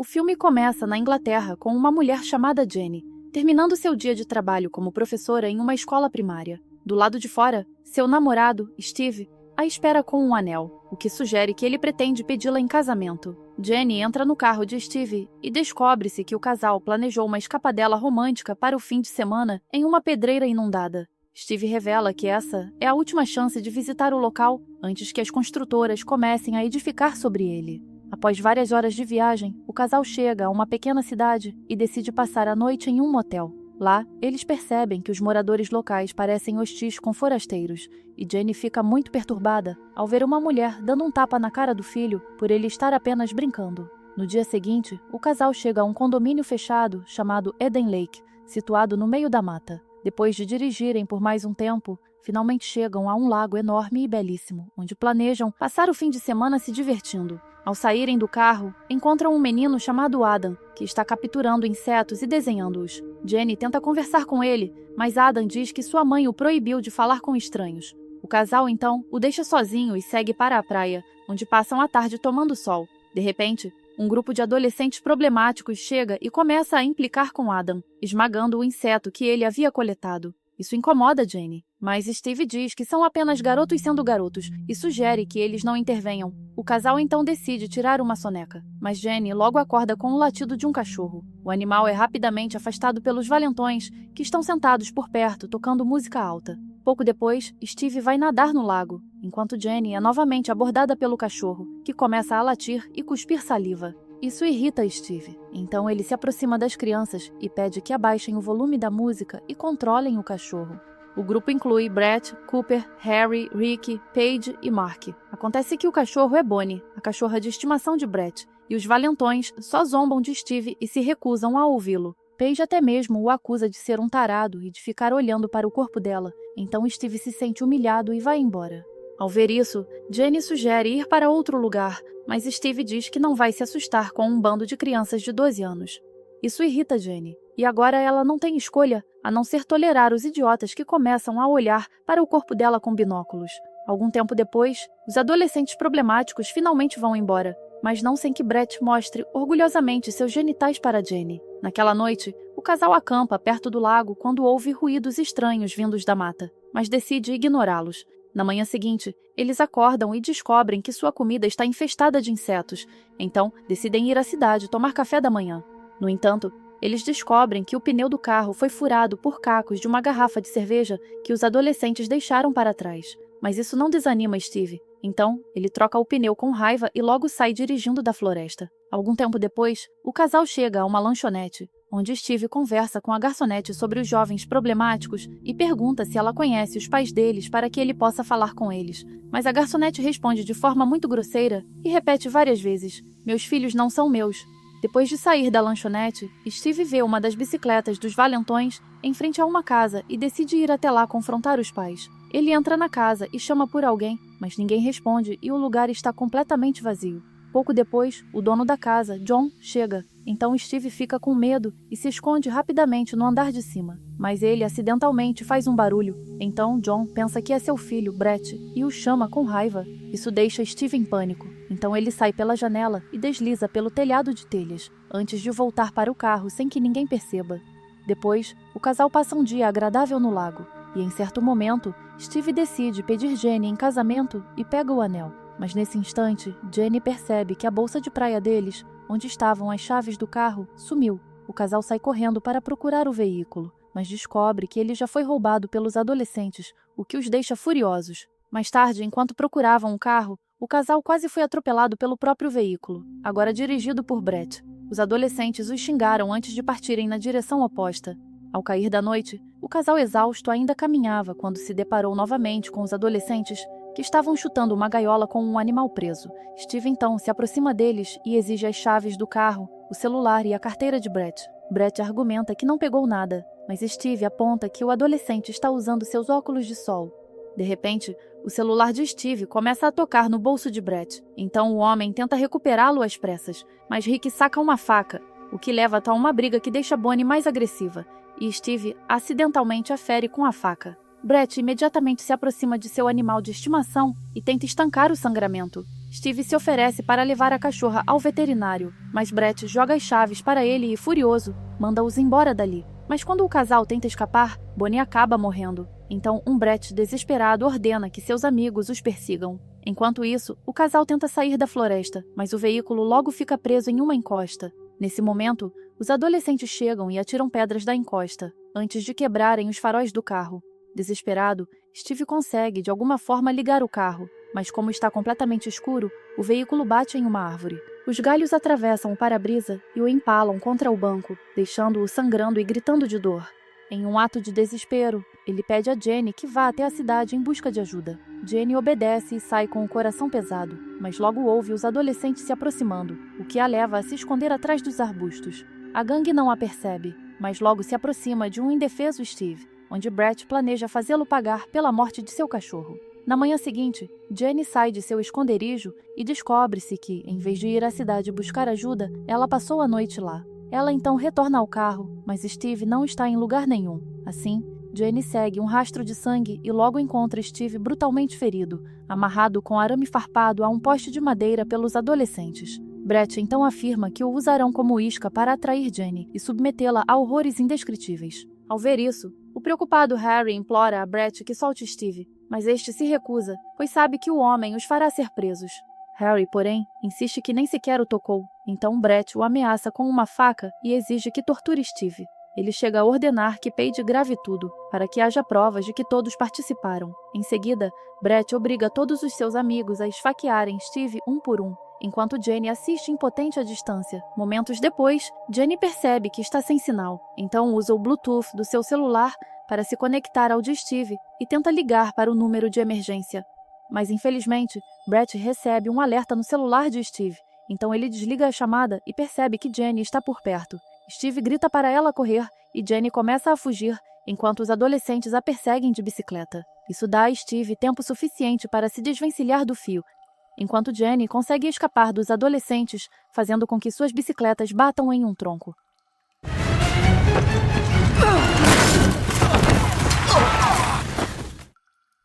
O filme começa na Inglaterra com uma mulher chamada Jenny, terminando seu dia de trabalho como professora em uma escola primária. Do lado de fora, seu namorado, Steve, a espera com um anel, o que sugere que ele pretende pedi-la em casamento. Jenny entra no carro de Steve e descobre-se que o casal planejou uma escapadela romântica para o fim de semana em uma pedreira inundada. Steve revela que essa é a última chance de visitar o local antes que as construtoras comecem a edificar sobre ele. Após várias horas de viagem, o casal chega a uma pequena cidade e decide passar a noite em um motel. Lá, eles percebem que os moradores locais parecem hostis com forasteiros, e Jenny fica muito perturbada ao ver uma mulher dando um tapa na cara do filho por ele estar apenas brincando. No dia seguinte, o casal chega a um condomínio fechado chamado Eden Lake, situado no meio da mata. Depois de dirigirem por mais um tempo, finalmente chegam a um lago enorme e belíssimo, onde planejam passar o fim de semana se divertindo. Ao saírem do carro, encontram um menino chamado Adam, que está capturando insetos e desenhando-os. Jenny tenta conversar com ele, mas Adam diz que sua mãe o proibiu de falar com estranhos. O casal, então, o deixa sozinho e segue para a praia, onde passam a tarde tomando sol. De repente, um grupo de adolescentes problemáticos chega e começa a implicar com Adam, esmagando o inseto que ele havia coletado. Isso incomoda Jenny, mas Steve diz que são apenas garotos sendo garotos e sugere que eles não intervenham. O casal então decide tirar uma soneca, mas Jenny logo acorda com o latido de um cachorro. O animal é rapidamente afastado pelos valentões, que estão sentados por perto tocando música alta. Pouco depois, Steve vai nadar no lago, enquanto Jenny é novamente abordada pelo cachorro, que começa a latir e cuspir saliva. Isso irrita Steve, então ele se aproxima das crianças e pede que abaixem o volume da música e controlem o cachorro. O grupo inclui Brett, Cooper, Harry, Ricky, Paige e Mark. Acontece que o cachorro é Bonnie, a cachorra de estimação de Brett, e os valentões só zombam de Steve e se recusam a ouvi-lo. Paige até mesmo o acusa de ser um tarado e de ficar olhando para o corpo dela, então Steve se sente humilhado e vai embora. Ao ver isso, Jenny sugere ir para outro lugar, mas Steve diz que não vai se assustar com um bando de crianças de 12 anos. Isso irrita Jenny, e agora ela não tem escolha a não ser tolerar os idiotas que começam a olhar para o corpo dela com binóculos. Algum tempo depois, os adolescentes problemáticos finalmente vão embora, mas não sem que Brett mostre orgulhosamente seus genitais para Jenny. Naquela noite, o casal acampa perto do lago quando ouve ruídos estranhos vindos da mata, mas decide ignorá-los. Na manhã seguinte, eles acordam e descobrem que sua comida está infestada de insetos, então decidem ir à cidade tomar café da manhã. No entanto, eles descobrem que o pneu do carro foi furado por cacos de uma garrafa de cerveja que os adolescentes deixaram para trás. Mas isso não desanima Steve, então ele troca o pneu com raiva e logo sai dirigindo da floresta. Algum tempo depois, o casal chega a uma lanchonete, onde Steve conversa com a garçonete sobre os jovens problemáticos e pergunta se ela conhece os pais deles para que ele possa falar com eles. Mas a garçonete responde de forma muito grosseira e repete várias vezes: "Meus filhos não são meus." Depois de sair da lanchonete, Steve vê uma das bicicletas dos valentões em frente a uma casa e decide ir até lá confrontar os pais. Ele entra na casa e chama por alguém, mas ninguém responde e o lugar está completamente vazio. Pouco depois, o dono da casa, John, chega. Então Steve fica com medo e se esconde rapidamente no andar de cima. Mas ele acidentalmente faz um barulho. Então John pensa que é seu filho, Brett, e o chama com raiva. Isso deixa Steve em pânico. Então ele sai pela janela e desliza pelo telhado de telhas, antes de voltar para o carro sem que ninguém perceba. Depois, o casal passa um dia agradável no lago. E em certo momento, Steve decide pedir Jenny em casamento e pega o anel. Mas nesse instante, Jenny percebe que a bolsa de praia deles, onde estavam as chaves do carro, sumiu. O casal sai correndo para procurar o veículo, mas descobre que ele já foi roubado pelos adolescentes, o que os deixa furiosos. Mais tarde, enquanto procuravam o carro, o casal quase foi atropelado pelo próprio veículo, agora dirigido por Brett. Os adolescentes os xingaram antes de partirem na direção oposta. Ao cair da noite, o casal exausto ainda caminhava quando se deparou novamente com os adolescentes que estavam chutando uma gaiola com um animal preso. Steve então se aproxima deles e exige as chaves do carro, o celular e a carteira de Brett. Brett argumenta que não pegou nada, mas Steve aponta que o adolescente está usando seus óculos de sol. De repente, o celular de Steve começa a tocar no bolso de Brett. Então o homem tenta recuperá-lo às pressas, mas Rick saca uma faca, o que leva a uma briga que deixa Bonnie mais agressiva, e Steve acidentalmente a fere com a faca. Brett imediatamente se aproxima de seu animal de estimação e tenta estancar o sangramento. Steve se oferece para levar a cachorra ao veterinário, mas Brett joga as chaves para ele e, furioso, manda-os embora dali. Mas quando o casal tenta escapar, Bonnie acaba morrendo. Então, Brett desesperado ordena que seus amigos os persigam. Enquanto isso, o casal tenta sair da floresta, mas o veículo logo fica preso em uma encosta. Nesse momento, os adolescentes chegam e atiram pedras da encosta, antes de quebrarem os faróis do carro. Desesperado, Steve consegue, de alguma forma, ligar o carro, mas como está completamente escuro, o veículo bate em uma árvore. Os galhos atravessam o para-brisa e o empalam contra o banco, deixando-o sangrando e gritando de dor. Em um ato de desespero, ele pede a Jenny que vá até a cidade em busca de ajuda. Jenny obedece e sai com o coração pesado, mas logo ouve os adolescentes se aproximando, o que a leva a se esconder atrás dos arbustos. A gangue não a percebe, mas logo se aproxima de um indefeso Steve, onde Brett planeja fazê-lo pagar pela morte de seu cachorro. Na manhã seguinte, Jenny sai de seu esconderijo e descobre-se que, em vez de ir à cidade buscar ajuda, ela passou a noite lá. Ela então retorna ao carro, mas Steve não está em lugar nenhum. Assim, Jenny segue um rastro de sangue e logo encontra Steve brutalmente ferido, amarrado com arame farpado a um poste de madeira pelos adolescentes. Brett então afirma que o usarão como isca para atrair Jenny e submetê-la a horrores indescritíveis. Ao ver isso, o preocupado Harry implora a Brett que solte Steve, mas este se recusa, pois sabe que o homem os fará ser presos. Harry, porém, insiste que nem sequer o tocou, então Brett o ameaça com uma faca e exige que torture Steve. Ele chega a ordenar que Paige grave tudo, para que haja provas de que todos participaram. Em seguida, Brett obriga todos os seus amigos a esfaquearem Steve um por um, enquanto Jenny assiste impotente à distância. Momentos depois, Jenny percebe que está sem sinal, então usa o Bluetooth do seu celular para se conectar ao de Steve e tenta ligar para o número de emergência. Mas, infelizmente, Brett recebe um alerta no celular de Steve, então ele desliga a chamada e percebe que Jenny está por perto. Steve grita para ela correr e Jenny começa a fugir, enquanto os adolescentes a perseguem de bicicleta. Isso dá a Steve tempo suficiente para se desvencilhar do fio, enquanto Jenny consegue escapar dos adolescentes, fazendo com que suas bicicletas batam em um tronco.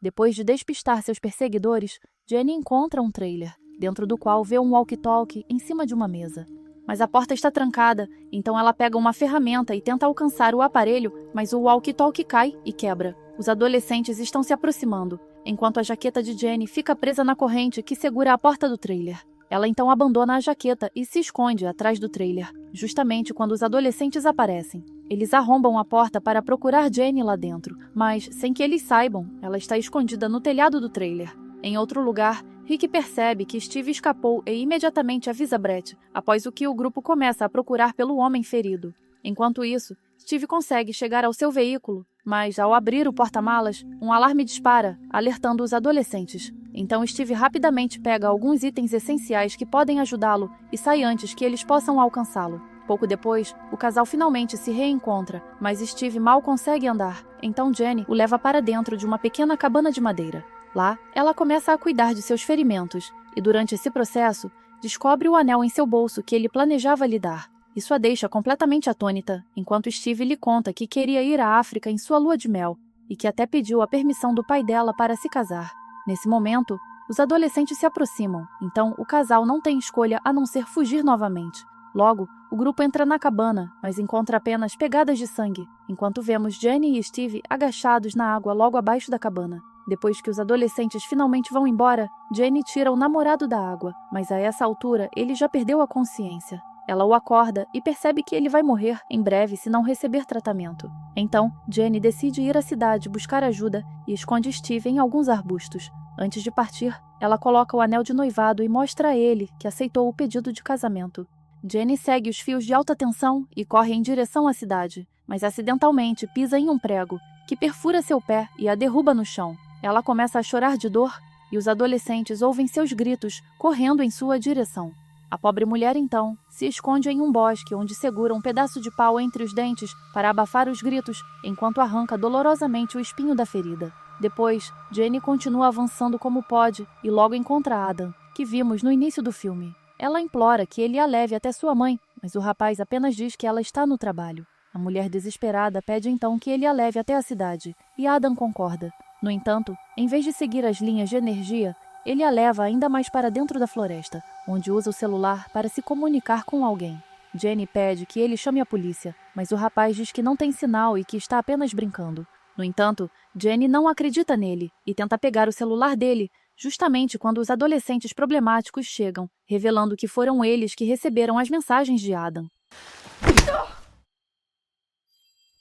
Depois de despistar seus perseguidores, Jenny encontra um trailer, dentro do qual vê um walkie-talkie em cima de uma mesa. Mas a porta está trancada, então ela pega uma ferramenta e tenta alcançar o aparelho, mas o walkie-talkie cai e quebra. Os adolescentes estão se aproximando, enquanto a jaqueta de Jenny fica presa na corrente que segura a porta do trailer. Ela então abandona a jaqueta e se esconde atrás do trailer, justamente quando os adolescentes aparecem. Eles arrombam a porta para procurar Jenny lá dentro, mas, sem que eles saibam, ela está escondida no telhado do trailer. Em outro lugar, Rick percebe que Steve escapou e imediatamente avisa Brett, após o que o grupo começa a procurar pelo homem ferido. Enquanto isso, Steve consegue chegar ao seu veículo, mas, ao abrir o porta-malas, um alarme dispara, alertando os adolescentes. Então Steve rapidamente pega alguns itens essenciais que podem ajudá-lo e sai antes que eles possam alcançá-lo. Pouco depois, o casal finalmente se reencontra, mas Steve mal consegue andar, então Jenny o leva para dentro de uma pequena cabana de madeira. Lá, ela começa a cuidar de seus ferimentos, e durante esse processo, descobre o anel em seu bolso que ele planejava lhe dar. Isso a deixa completamente atônita, enquanto Steve lhe conta que queria ir à África em sua lua de mel, e que até pediu a permissão do pai dela para se casar. Nesse momento, os adolescentes se aproximam, então o casal não tem escolha a não ser fugir novamente. Logo, o grupo entra na cabana, mas encontra apenas pegadas de sangue, enquanto vemos Jenny e Steve agachados na água logo abaixo da cabana. Depois que os adolescentes finalmente vão embora, Jenny tira o namorado da água, mas a essa altura ele já perdeu a consciência. Ela o acorda e percebe que ele vai morrer em breve se não receber tratamento. Então, Jenny decide ir à cidade buscar ajuda e esconde Steve em alguns arbustos. Antes de partir, ela coloca o anel de noivado e mostra a ele que aceitou o pedido de casamento. Jenny segue os fios de alta tensão e corre em direção à cidade, mas acidentalmente pisa em um prego, que perfura seu pé e a derruba no chão. Ela começa a chorar de dor e os adolescentes ouvem seus gritos correndo em sua direção. A pobre mulher, então, se esconde em um bosque onde segura um pedaço de pau entre os dentes para abafar os gritos, enquanto arranca dolorosamente o espinho da ferida. Depois, Jenny continua avançando como pode e logo encontra Adam, que vimos no início do filme. Ela implora que ele a leve até sua mãe, mas o rapaz apenas diz que ela está no trabalho. A mulher desesperada pede então que ele a leve até a cidade, e Adam concorda. No entanto, em vez de seguir as linhas de energia, ele a leva ainda mais para dentro da floresta, onde usa o celular para se comunicar com alguém. Jenny pede que ele chame a polícia, mas o rapaz diz que não tem sinal e que está apenas brincando. No entanto, Jenny não acredita nele e tenta pegar o celular dele, justamente quando os adolescentes problemáticos chegam, revelando que foram eles que receberam as mensagens de Adam.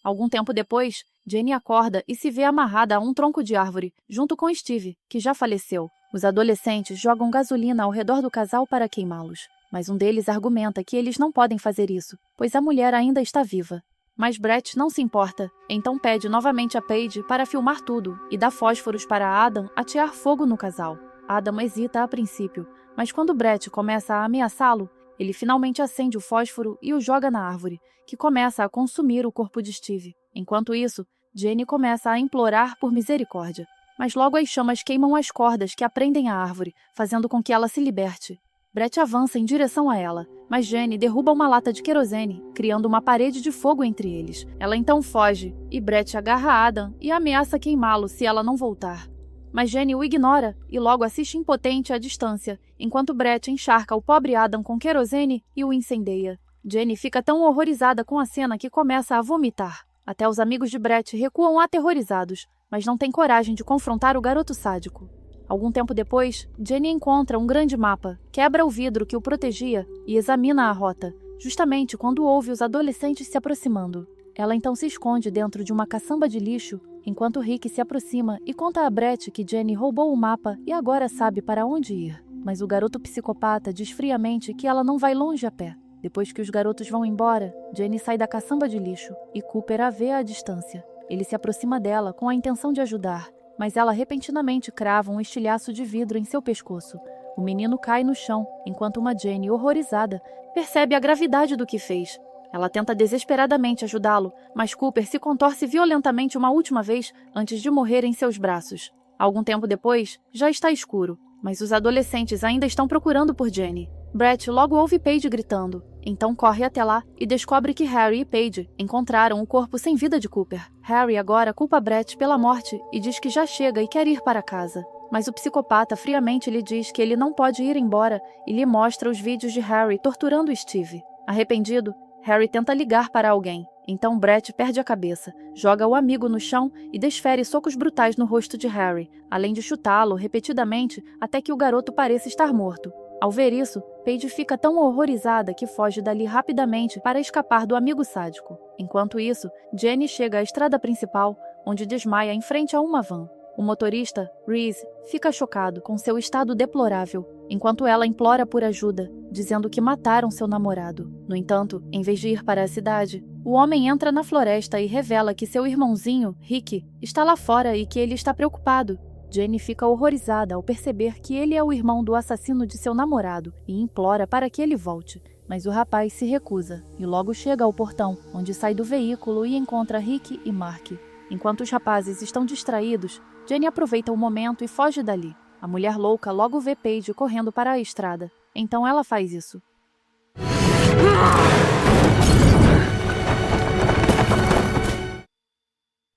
Algum tempo depois, Jenny acorda e se vê amarrada a um tronco de árvore, junto com Steve, que já faleceu. Os adolescentes jogam gasolina ao redor do casal para queimá-los, mas um deles argumenta que eles não podem fazer isso, pois a mulher ainda está viva. Mas Brett não se importa, então pede novamente a Paige para filmar tudo e dá fósforos para Adam atear fogo no casal. Adam hesita a princípio, mas quando Brett começa a ameaçá-lo, ele finalmente acende o fósforo e o joga na árvore, que começa a consumir o corpo de Steve. Enquanto isso, Jenny começa a implorar por misericórdia, mas logo as chamas queimam as cordas que aprendem a árvore, fazendo com que ela se liberte. Brett avança em direção a ela, mas Jenny derruba uma lata de querosene, criando uma parede de fogo entre eles. Ela então foge, e Brett agarra Adam e ameaça queimá-lo se ela não voltar. Mas Jenny o ignora e logo assiste impotente à distância, enquanto Brett encharca o pobre Adam com querosene e o incendeia. Jenny fica tão horrorizada com a cena que começa a vomitar. Até os amigos de Brett recuam aterrorizados, mas não têm coragem de confrontar o garoto sádico. Algum tempo depois, Jenny encontra um grande mapa, quebra o vidro que o protegia e examina a rota, justamente quando ouve os adolescentes se aproximando. Ela então se esconde dentro de uma caçamba de lixo, enquanto Rick se aproxima e conta a Brett que Jenny roubou o mapa e agora sabe para onde ir. Mas o garoto psicopata diz friamente que ela não vai longe a pé. Depois que os garotos vão embora, Jenny sai da caçamba de lixo e Cooper a vê à distância. Ele se aproxima dela com a intenção de ajudar, mas ela repentinamente crava um estilhaço de vidro em seu pescoço. O menino cai no chão, enquanto uma Jenny, horrorizada, percebe a gravidade do que fez. Ela tenta desesperadamente ajudá-lo, mas Cooper se contorce violentamente uma última vez antes de morrer em seus braços. Algum tempo depois, já está escuro, mas os adolescentes ainda estão procurando por Jenny. Brett logo ouve Paige gritando, então corre até lá e descobre que Harry e Paige encontraram o corpo sem vida de Cooper. Harry agora culpa Brett pela morte e diz que já chega e quer ir para casa. Mas o psicopata friamente lhe diz que ele não pode ir embora e lhe mostra os vídeos de Harry torturando Steve. Arrependido, Harry tenta ligar para alguém. Então Brett perde a cabeça, joga o amigo no chão e desfere socos brutais no rosto de Harry, além de chutá-lo repetidamente até que o garoto pareça estar morto. Ao ver isso, Paige fica tão horrorizada que foge dali rapidamente para escapar do amigo sádico. Enquanto isso, Jenny chega à estrada principal, onde desmaia em frente a uma van. O motorista, Reese, fica chocado com seu estado deplorável, enquanto ela implora por ajuda, dizendo que mataram seu namorado. No entanto, em vez de ir para a cidade, o homem entra na floresta e revela que seu irmãozinho, Rick, está lá fora e que ele está preocupado. Jenny fica horrorizada ao perceber que ele é o irmão do assassino de seu namorado e implora para que ele volte. Mas o rapaz se recusa e logo chega ao portão, onde sai do veículo e encontra Rick e Mark. Enquanto os rapazes estão distraídos, Jenny aproveita o momento e foge dali. A mulher louca logo vê Paige correndo para a estrada, então ela faz isso.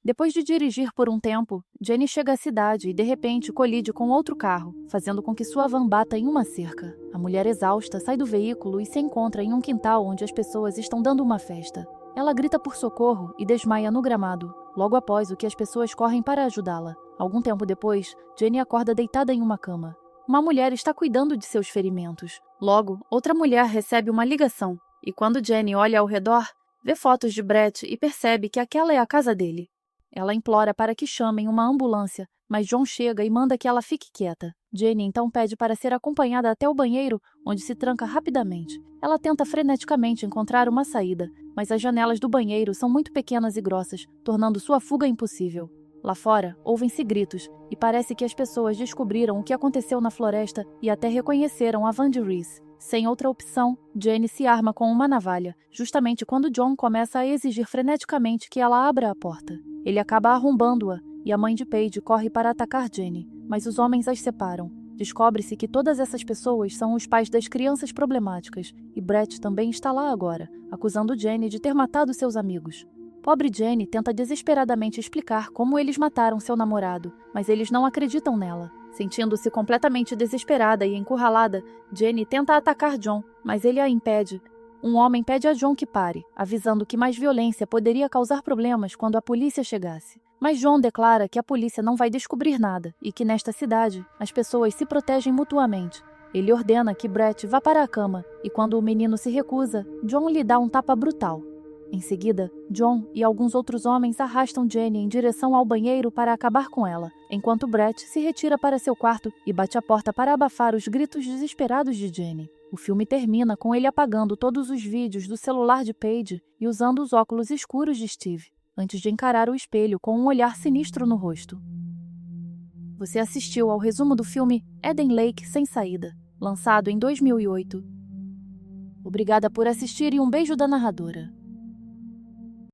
Depois de dirigir por um tempo, Jenny chega à cidade e de repente colide com outro carro, fazendo com que sua van bata em uma cerca. A mulher exausta sai do veículo e se encontra em um quintal onde as pessoas estão dando uma festa. Ela grita por socorro e desmaia no gramado, logo após o que as pessoas correm para ajudá-la. Algum tempo depois, Jenny acorda deitada em uma cama. Uma mulher está cuidando de seus ferimentos. Logo, outra mulher recebe uma ligação, e quando Jenny olha ao redor, vê fotos de Brett e percebe que aquela é a casa dele. Ela implora para que chamem uma ambulância, mas John chega e manda que ela fique quieta. Jenny então pede para ser acompanhada até o banheiro, onde se tranca rapidamente. Ela tenta freneticamente encontrar uma saída, mas as janelas do banheiro são muito pequenas e grossas, tornando sua fuga impossível. Lá fora, ouvem-se gritos, e parece que as pessoas descobriram o que aconteceu na floresta e até reconheceram a van de Reese. Sem outra opção, Jenny se arma com uma navalha, justamente quando John começa a exigir freneticamente que ela abra a porta. Ele acaba arrombando-a, e a mãe de Paige corre para atacar Jenny, mas os homens as separam. Descobre-se que todas essas pessoas são os pais das crianças problemáticas, e Brett também está lá agora, acusando Jenny de ter matado seus amigos. Pobre Jenny tenta desesperadamente explicar como eles mataram seu namorado, mas eles não acreditam nela. Sentindo-se completamente desesperada e encurralada, Jenny tenta atacar John, mas ele a impede. Um homem pede a John que pare, avisando que mais violência poderia causar problemas quando a polícia chegasse. Mas John declara que a polícia não vai descobrir nada e que nesta cidade as pessoas se protegem mutuamente. Ele ordena que Brett vá para a cama e quando o menino se recusa, John lhe dá um tapa brutal. Em seguida, John e alguns outros homens arrastam Jenny em direção ao banheiro para acabar com ela, enquanto Brett se retira para seu quarto e bate a porta para abafar os gritos desesperados de Jenny. O filme termina com ele apagando todos os vídeos do celular de Paige e usando os óculos escuros de Steve, antes de encarar o espelho com um olhar sinistro no rosto. Você assistiu ao resumo do filme Eden Lake Sem Saída, lançado em 2008. Obrigada por assistir e um beijo da narradora.